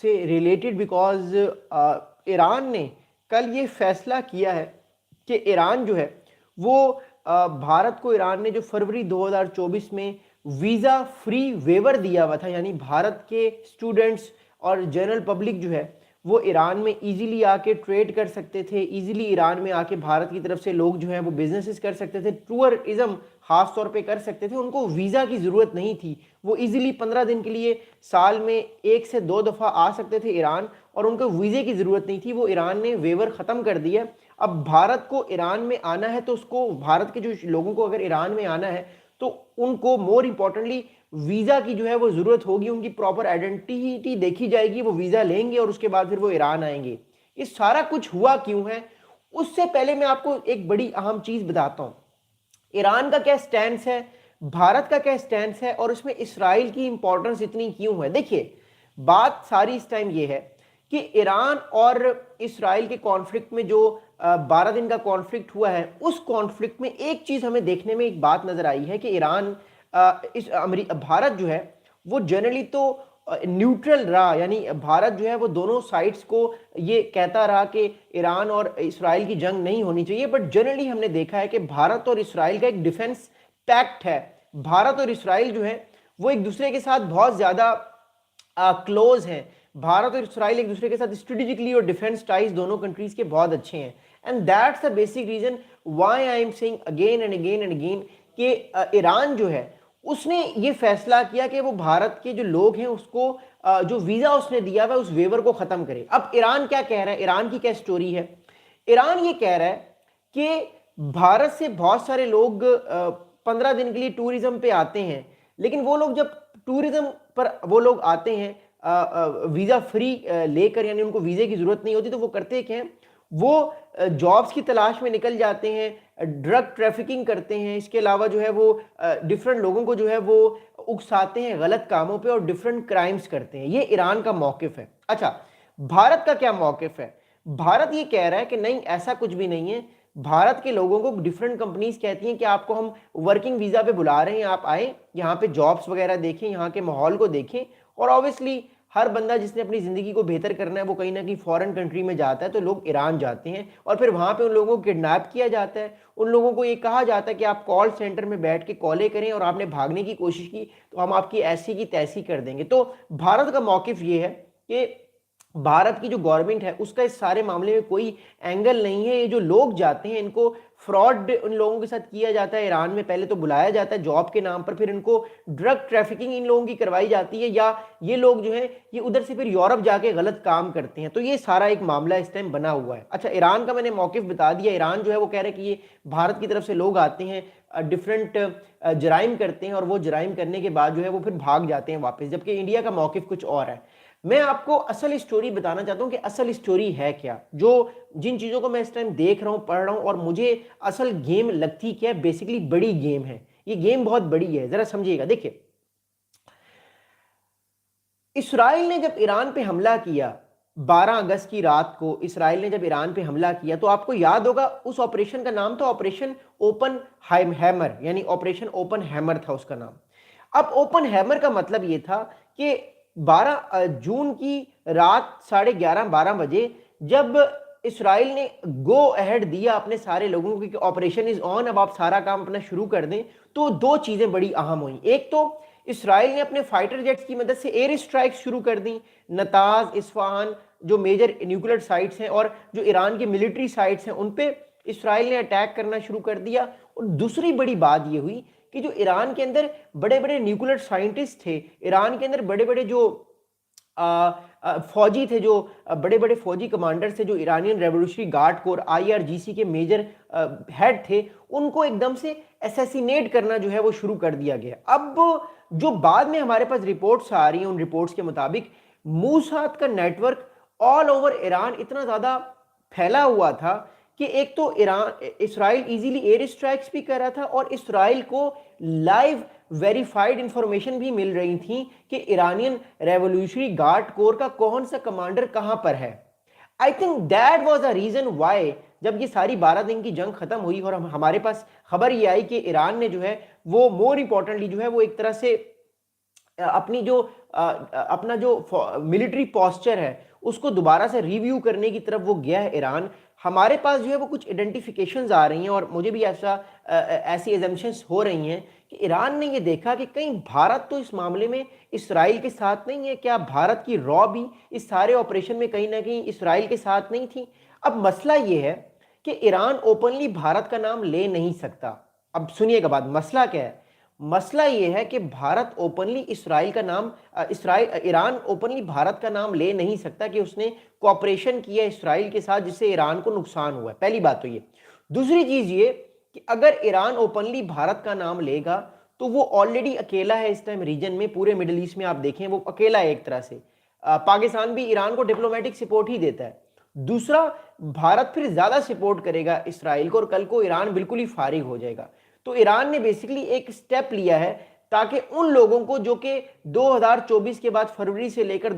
से related because Iran ने कल ये फैसला किया है कि ईरान जो है वो भारत को, ईरान ने जो फरवरी 2024 में वीज़ा फ्री वेवर दिया हुआ था, यानी भारत के स्टूडेंट्स और जनरल पब्लिक जो है वो ईरान में इजीली आके ट्रेड कर सकते थे, इजीली ईरान में आके भारत की तरफ से लोग जो हैं वो बिजनेसेस कर सकते थे, टूरिज्म खास तौर पे कर सकते थे, उनको वीज़ा की ज़रूरत नहीं थी। वो इजीली 15 दिन के लिए साल में 1 से 2 दफ़ा आ सकते थे ईरान, और उनको वीज़े की ज़रूरत नहीं थी। वो ईरान ने वेवर ख़त्म कर दिया। अब भारत को ईरान में आना है तो उसको, भारत के जो लोगों को अगर ईरान में आना है तो उनको मोर इंपॉर्टेंटली वीज़ा की जो है वो ज़रूरत होगी, उनकी प्रॉपर आइडेंटिटी देखी जाएगी, वो वीज़ा लेंगे और उसके बाद फिर वो ईरान आएंगे। ये सारा कुछ हुआ क्यों है, उससे पहले मैं आपको एक बड़ी अहम चीज़ बताता हूँ। ईरान का क्या स्टैंड है, भारत का क्या स्टैंड है, और इसमें इसराइल की इंपॉर्टेंस इतनी क्यों है। देखिए, बात सारी इस टाइम ये है कि ईरान और इसराइल के कॉन्फ्लिक्ट में जो 12 दिन का कॉन्फ्लिक्ट हुआ है, उस कॉन्फ्लिक्ट में एक चीज हमें देखने में एक बात नजर आई है कि ईरान भारत जो है वो जनरली तो न्यूट्रल रहा, यानी भारत जो है वो दोनों साइड्स को ये कहता रहा कि ईरान और इसराइल की जंग नहीं होनी चाहिए, बट जनरली हमने देखा है कि भारत और इसराइल का एक डिफेंस पैक्ट है। भारत और इसराइल जो है वो एक दूसरे के साथ बहुत ज्यादा क्लोज हैं। भारत और इसराइल एक दूसरे के साथ स्ट्रेटेजिकली और डिफेंस टाइज दोनों कंट्रीज के बहुत अच्छे हैं, and that's the basic reason why I am saying again and again and again कि ईरान जो है उसने ये फैसला किया कि वो भारत के जो लोग हैं उसको जो वीजा उसने दिया हुआ उस वेवर को खत्म करे। अब ईरान क्या कह रहा है, ईरान की क्या स्टोरी है। ईरान ये कह रहा है कि भारत से बहुत सारे लोग 15 दिन के लिए टूरिज्म पे आते हैं, लेकिन वो लोग जब टूरिज्म पर वो लोग आते हैं वीजा फ्री लेकर, यानी उनको वीजे की जरूरत नहीं होती, तो वो करते क्या हैं, वो जॉब्स की तलाश में निकल जाते हैं, ड्रग ट्रैफिकिंग करते हैं, इसके अलावा जो है वो डिफरेंट लोगों को जो है वो उकसाते हैं गलत कामों पे और डिफरेंट क्राइम्स करते हैं। ये ईरान का मौकिफ है। अच्छा, भारत का क्या मौकिफ है। भारत ये कह रहा है कि नहीं, ऐसा कुछ भी नहीं है। भारत के लोगों को डिफरेंट कंपनीज कहती हैं कि आपको हम वर्किंग वीजा पे बुला रहे हैं, आप आए यहाँ पे जॉब्स वगैरह देखें, यहाँ के माहौल को देखें, और ऑब्वियसली हर बंदा जिसने अपनी जिंदगी को बेहतर करना है वो कहीं ना कहीं फॉरेन कंट्री में जाता है, तो लोग ईरान जाते हैं और फिर वहां पे उन लोगों को किडनैप किया जाता है। उन लोगों को ये कहा जाता है कि आप कॉल सेंटर में बैठ के कॉलें करें और आपने भागने की कोशिश की तो हम आपकी ऐसी की तैसी कर देंगे। तो भारत का मौकिफ ये है कि भारत की जो गवर्नमेंट है उसका इस सारे मामले में कोई एंगल नहीं है। ये जो लोग जाते हैं इनको फ्रॉड इन लोगों के साथ किया जाता है ईरान में, पहले तो बुलाया जाता है जॉब के नाम पर, फिर इनको ड्रग ट्रैफिकिंग इन लोगों की करवाई जाती है, या ये लोग जो है ये उधर से फिर यूरोप जाके गलत काम करते हैं। तो ये सारा एक मामला इस टाइम बना हुआ है। अच्छा, ईरान का मैंने मौकिफ बता दिया। ईरान जो है वो कह रहे हैं कि ये भारत की तरफ से लोग आते हैं, डिफरेंट जराइम करते हैं, और वो जराइम करने के बाद जो है वो फिर भाग जाते हैं वापस, जबकि इंडिया का मौकिफ कुछ और है। मैं आपको असल स्टोरी बताना चाहता हूं कि असल स्टोरी है क्या, जो जिन चीजों को मैं इस टाइम देख रहा हूं, पढ़ रहा हूं, और मुझे असल गेम लगती क्या है, बेसिकली बड़ी गेम है। ये गेम बहुत बड़ी है, जरा समझिएगा। देखिए, इसराइल ने जब ईरान पे हमला किया 12 अगस्त की रात को, इसराइल ने जब ईरान पे हमला किया तो आपको याद होगा उस ऑपरेशन का नाम था ऑपरेशन ओपन हैमर, यानी ऑपरेशन ओपन हैमर था उसका नाम। अब ओपन हैमर का मतलब यह था कि 12 जून की रात 11:30-12 बजे जब इसराइल ने गो अहेड दिया अपने सारे लोगों को कि ऑपरेशन इज ऑन, अब आप सारा काम अपना शुरू कर दें, तो दो चीजें बड़ी अहम हुई। एक तो इसराइल ने अपने फाइटर जेट्स की मदद से एयर स्ट्राइक शुरू कर दी नताज, इस्फहान, जो मेजर न्यूक्लियर साइट्स हैं और जो ईरान की मिलिट्री साइट्स हैं, उन पे इसराइल ने अटैक करना शुरू कर दिया। और दूसरी बड़ी बात यह हुई कि जो ईरान के अंदर बड़े बड़े न्यूक्लियर साइंटिस्ट थे, ईरान के अंदर बड़े बड़े जो फौजी थे, जो बड़े बड़े फौजी कमांडर थे, जो Iranian revolutionary guard core IRGC के मेजर हेड थे, उनको एकदम से असैसिनेट करना जो है वो शुरू कर दिया गया। अब जो बाद में हमारे पास रिपोर्ट्स आ रही हैं, उन रिपोर्ट्स के मुताबिक मूसाद का नेटवर्क ऑल ओवर ईरान इतना ज्यादा फैला हुआ था कि एक तो इसराइल इजीली एयर स्ट्राइक्स भी कर रहा था और इसराइल को लाइव वेरीफाइड इंफॉर्मेशन भी मिल रही थी कि ईरानियन रेवोल्यूशनरी गार्ड कोर का कौन सा कमांडर कहां पर है। I think that was the reason why जब ये सारी 12 दिन की जंग खत्म हुई और हमारे पास खबर ये आई कि ईरान ने जो है वो मोर इंपॉर्टेंटली जो है वो एक तरह से अपनी जो अपना जो मिलिट्री पॉस्चर है उसको दोबारा से रिव्यू करने की तरफ वो गया है ईरान। हमारे पास जो है वो कुछ आइडेंटिफिकेशंस आ रही हैं और मुझे भी ऐसी एजम्पशंस हो रही हैं कि ईरान ने ये देखा कि कहीं भारत तो इस मामले में इसराइल के साथ नहीं है, क्या भारत की रॉ भी इस सारे ऑपरेशन में कहीं ना कहीं इसराइल के साथ नहीं थी। अब मसला ये है कि ईरान ओपनली भारत का नाम ले नहीं सकता। अब सुनिएगा बात, मसला क्या है। मसला यह है कि भारत ओपनली इसराइल का नाम ईरान ओपनली भारत का नाम ले नहीं सकता कि उसने कोऑपरेशन किया इसराइल के साथ जिससे ईरान को नुकसान हुआ है। पहली बात तो ये। दूसरी चीज ये कि अगर ईरान ओपनली भारत का नाम लेगा तो वो ऑलरेडी अकेला है इस टाइम रीजन में, पूरे मिडिल ईस्ट में आप देखें वो अकेला है एक तरह से। पाकिस्तान भी ईरान को डिप्लोमेटिक सपोर्ट ही देता है। दूसरा, भारत फिर ज्यादा सपोर्ट करेगा इसराइल को और कल को ईरान बिल्कुल ही फारिग हो जाएगा। तो ईरान ने बेसिकली एक स्टेप लिया है ताकि उन लोगों को जो कि 2024 के बाद फरवरी से लेकर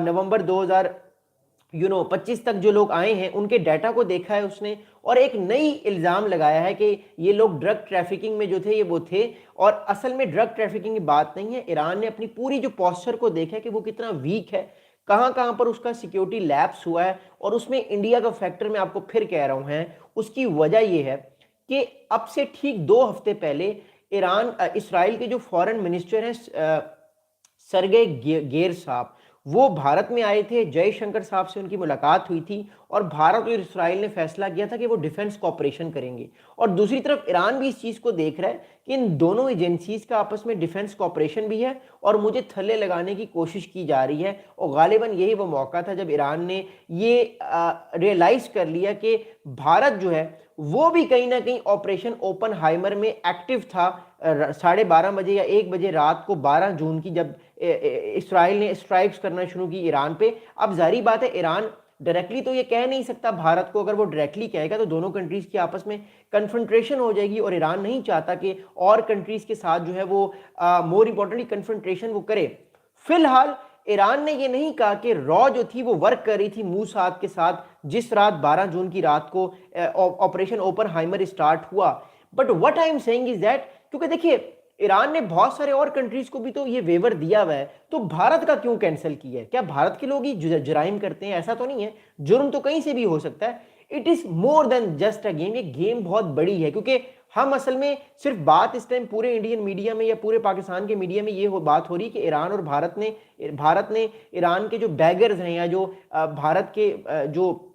नवंबर 2025 तक जो लोग आए हैं उनके डाटा को देखा है उसने और एक नई इल्जाम लगाया है कि ये लोग ड्रग ट्रैफिकिंग में जो थे ये वो थे, और असल में ड्रग ट्रैफिकिंग की बात नहीं है। ईरान ने अपनी पूरी जो पॉस्चर को देखा है कि वो कितना वीक है, कहां कहां पर उसका सिक्योरिटी लैप्स हुआ है, और उसमें इंडिया का फैक्टर मैं आपको फिर कह रहा हूं है। उसकी वजह यह है कि अब से ठीक 2 हफ्ते पहले इसराइल के जो फॉरेन मिनिस्टर हैं सरगे गेर साहब, वो भारत में आए थे। जयशंकर साहब से उनकी मुलाकात हुई थी और भारत और इसराइल ने फैसला किया था कि वो डिफेंस कॉपरेशन करेंगे। और दूसरी तरफ ईरान भी इस चीज को देख रहा है कि इन दोनों एजेंसीज का आपस में डिफेंस कॉपरेशन भी है और मुझे थल्ले लगाने की कोशिश की जा रही है। और गालिबन यही वो मौका था जब ईरान ने ये रियलाइज कर लिया कि भारत जो है वो भी कहीं ना कहीं ऑपरेशन ओपन हाइमर में एक्टिव था 12:30 बजे या 1 बजे रात को 12 जून की, जब इसराइल ने स्ट्राइक्स करना शुरू की ईरान पे। अब जारी बात है ईरान डायरेक्टली तो ये कह नहीं सकता भारत को, अगर वो डायरेक्टली कहेगा तो दोनों कंट्रीज की आपस में कन्फ्रंट्रेशन हो जाएगी और ईरान नहीं चाहता कि और कंट्रीज के साथ जो है वो मोर इंपॉर्टेंटली कन्फ्रंट्रेशन वो करे। फिलहाल ईरान ने ये नहीं कहा कि रॉ जो थी वो वर्क कर रही थी मूसाद के साथ जिस रात 12 जून की रात को ऑपरेशन ओपन हाइमर स्टार्ट हुआ। But what I am saying is that, क्योंकि देखिए ईरान ने बहुत सारे और कंट्रीज को भी तो ये वेवर दिया हुआ है, तो भारत का क्यों कैंसिल किया है? क्या भारत के लोग ही जराइम करते हैं? ऐसा तो नहीं है, जुर्म तो कहीं से भी हो सकता है। It is more than just a game. ये गेम बहुत बड़ी है क्योंकि हम असल में सिर्फ बात इस टाइम पूरे इंडियन मीडिया में या पूरे पाकिस्तान के मीडिया में ये बात हो रही कि ईरान और भारत ने ईरान के जो बैगर्स हैं या जो भारत के जो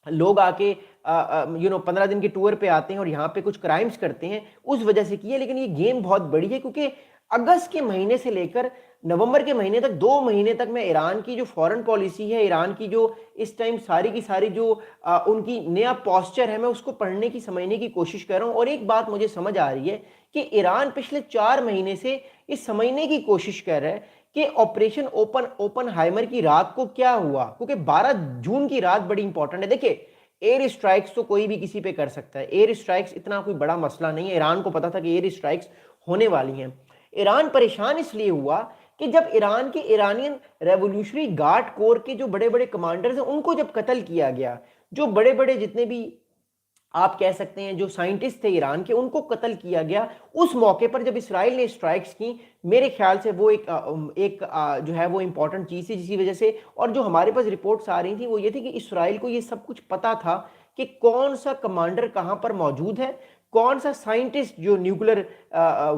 लोग आके 15 दिन के टूर पे आते हैं और यहाँ पे कुछ क्राइम्स करते हैं उस वजह से की है। लेकिन ये गेम बहुत बड़ी है क्योंकि अगस्त के महीने से लेकर नवंबर के महीने तक 2 महीने तक मैं ईरान की जो फॉरेन पॉलिसी है, ईरान की जो इस टाइम सारी की सारी जो उनकी नया पॉस्चर है, मैं उसको पढ़ने की समझने की कोशिश कर रहा हूँ। और एक बात मुझे समझ आ रही है कि ईरान पिछले 4 महीने से इस समझने की कोशिश कर रहा है कि ऑपरेशन ओपन हाइमर की रात को क्या हुआ, क्योंकि 12 जून की रात बड़ी इंपॉर्टेंट है। देखिए एयर स्ट्राइक्स तो कोई भी किसी पे कर सकता है, एयर स्ट्राइक्स इतना कोई बड़ा मसला नहीं है। ईरान को पता था कि एयर स्ट्राइक्स होने वाली हैं। ईरान परेशान इसलिए हुआ कि जब ईरान के ईरानियन रेवोल्यूशनरी गार्ड कोर के जो बड़े बड़े कमांडर्स हैं उनको जब कत्ल किया गया, जो बड़े बड़े जितने भी आप कह सकते हैं जो साइंटिस्ट थे ईरान के उनको कत्ल किया गया, उस मौके पर जब इसराइल ने स्ट्राइक्स की, मेरे ख्याल से वो एक जो है वो इंपॉर्टेंट चीज थी जिसकी वजह से। और जो हमारे पास रिपोर्ट्स आ रही थी वो ये थी कि इसराइल को ये सब कुछ पता था कि कौन सा कमांडर कहां पर मौजूद है, कौन सा साइंटिस्ट जो न्यूक्लियर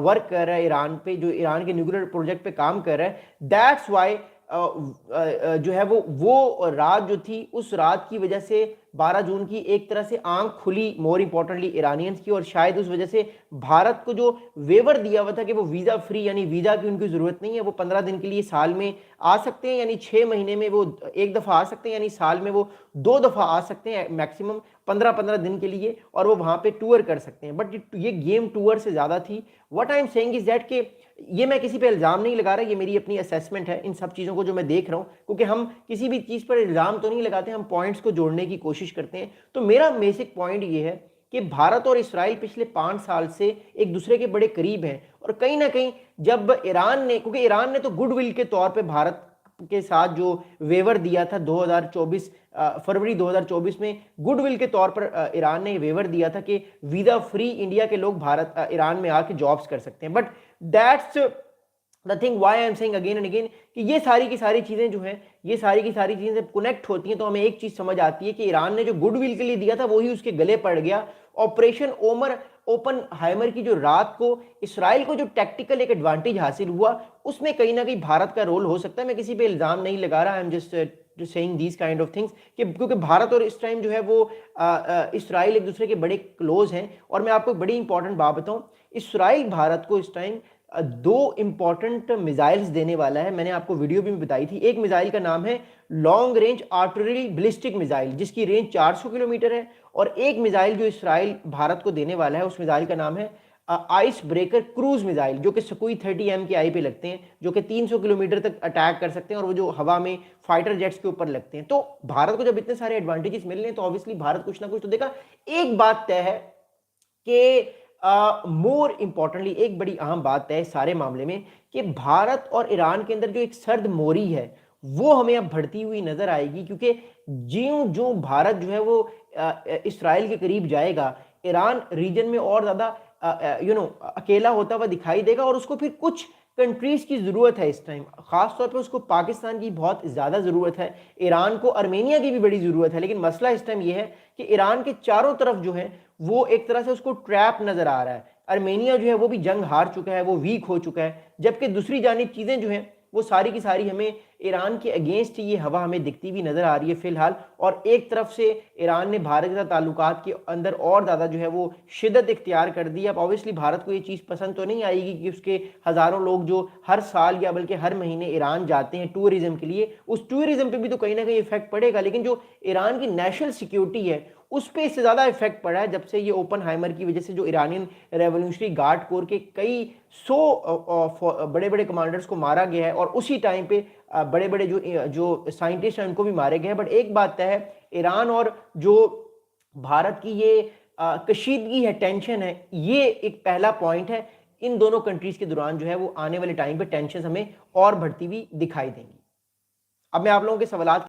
वर्क कर रहा है ईरान पे, जो ईरान के न्यूक्लियर प्रोजेक्ट पे काम कर रहा है। दैट्स वाई जो है वो रात जो थी उस रात की वजह से 12 जून की एक तरह से आंख खुली मोर इंपॉर्टेंटली ईरानियंस की, और शायद उस वजह से भारत को जो वेवर दिया हुआ था कि वो वीजा फ्री, यानी वीजा की उनकी जरूरत नहीं है, वो 15 दिन के लिए साल में आ सकते हैं, यानी 6 महीने में वो एक दफा आ सकते हैं, यानी साल में वो 2 दफा आ सकते हैं मैक्सिमम 15-15 दिन के लिए, और वो वहां पे टूर कर सकते हैं। बट ये गेम टूर से ज्यादा थी। What I am saying is that कि ये मैं किसी पे इल्जाम नहीं लगा रहा, ये मेरी अपनी असेसमेंट है इन सब चीजों को जो मैं देख रहा हूं, क्योंकि हम किसी भी चीज पर इल्जाम तो नहीं लगाते, हम पॉइंट्स को जोड़ने की कोशिश करते हैं। तो मेरा बेसिक पॉइंट ये है कि भारत और इसराइल पिछले 5 साल से एक दूसरे के बड़े करीब हैं, और कहीं ना कहीं जब ईरान ने, क्योंकि ईरान ने तो गुडविल के तौर पे भारत के साथ जो वेवर दिया था 2024 फरवरी 2024 में, गुडविल के तौर पर ईरान ने वेवर दिया था कि वीजा फ्री इंडिया के लोग ईरान में आके जॉब्स कर सकते हैं। But that's the thing why I am saying again and again कि ये सारी की सारी चीज़ें जो हैं, ये सारी की सारी चीज़ें जब कनेक्ट होती हैं तो हमें एक चीज़ समझ आती है कि ईरान ने जो गुडविल के लिए दिया था वही उसके गले पड़ गया। ऑपरेशन ओमर ओपन हाइमर की जो रात को इसराइल को जो टैक्टिकल एक एडवांटेज हासिल हुआ, उसमें कहीं ना कहीं भारत का रोल हो सकता है। मैं किसी पे इल्ज़ाम नहीं लगा रहा, I am just saying these kind of things कि क्योंकि भारत और इस टाइम जो है वो इसराइल एक दूसरे के बड़े क्लोज हैं। और मैं आपको बड़ी इंपॉर्टेंट बात बताऊं, इसराइल भारत को इस टाइम दो इंपॉर्टेंट मिसाइल्स देने वाला है। मैंने आपको वीडियो भी बताई थी। एक मिसाइल का नाम है long range artillery ballistic missile, जिसकी रेंज 400 किलोमीटर है। और एक मिसाइल जो इसराइल भारत को देने वाला है, उस मिसाइल का नाम है आइस ब्रेकर क्रूज मिसाइल, जो कि सुकोई 30M की आई पे लगते हैं, जो कि 300 किलोमीटर तक अटैक कर सकते हैं और वो जो हवा में फाइटर जेट्स के ऊपर लगते हैं। तो भारत को जब इतने सारे एडवांटेजेस मिल रहे हैं तो ऑब्वियसली भारत कुछ ना कुछ तो देगा। एक बात तय है कि मोर इंपॉर्टेंटली एक बड़ी अहम बात है इस सारे मामले में कि भारत और ईरान के अंदर जो एक सर्द मोरी है वो हमें अब बढ़ती हुई नजर आएगी, क्योंकि ज्यों जो भारत जो है वो इसराइल के करीब जाएगा, ईरान रीजन में और ज्यादा अकेला होता हुआ दिखाई देगा। और उसको फिर कुछ कंट्रीज की जरूरत है इस टाइम, खास तौर पे उसको पाकिस्तान की बहुत ज्यादा जरूरत है, ईरान को अर्मेनिया की भी बड़ी जरूरत है। लेकिन मसला इस टाइम ये है कि ईरान के चारों तरफ जो है वो एक तरह से उसको ट्रैप नजर आ रहा है। अर्मेनिया जो है वो भी जंग हार चुका है, वो वीक हो चुका है, जबकि दूसरी जानिब चीजें जो हैं वो सारी की सारी हमें ईरान के अगेंस्ट ये हवा हमें दिखती हुई नजर आ रही है फिलहाल। और एक तरफ से ईरान ने भारत के साथ ताल्लुकात के अंदर और ज़्यादा जो है वो शिद्दत इख्तियार कर दी। अब ऑब्वियसली भारत को ये चीज़ पसंद तो नहीं आएगी कि उसके हज़ारों लोग जो हर साल या बल्कि हर महीने ईरान जाते हैं टूरिज्म के लिए, उस टूरिज्म पे भी तो कहीं ना कहीं इफेक्ट पड़ेगा। लेकिन जो ईरान की नेशनल सिक्योरिटी है उस पर इससे ज़्यादा इफेक्ट पड़ा है जब से ये ओपन हाइमर की वजह से जो ईरानियन रेवोल्यूशनरी गार्ड कोर के कई सौ बड़े बड़े कमांडर्स को मारा गया है। और उसी टाइम पे बड़े बड़े जो जो साइंटिस्ट हैं उनको भी मारे गए हैं। बट एक बात तय है, ईरान और जो भारत की ये कशीदगी है, टेंशन है, ये एक पहला पॉइंट है। इन दोनों कंट्रीज के दौरान जो है वो आने वाले टाइम पे टेंशन हमें और बढ़ती हुई दिखाई देंगी। अब मैं आप लोगों के सवाल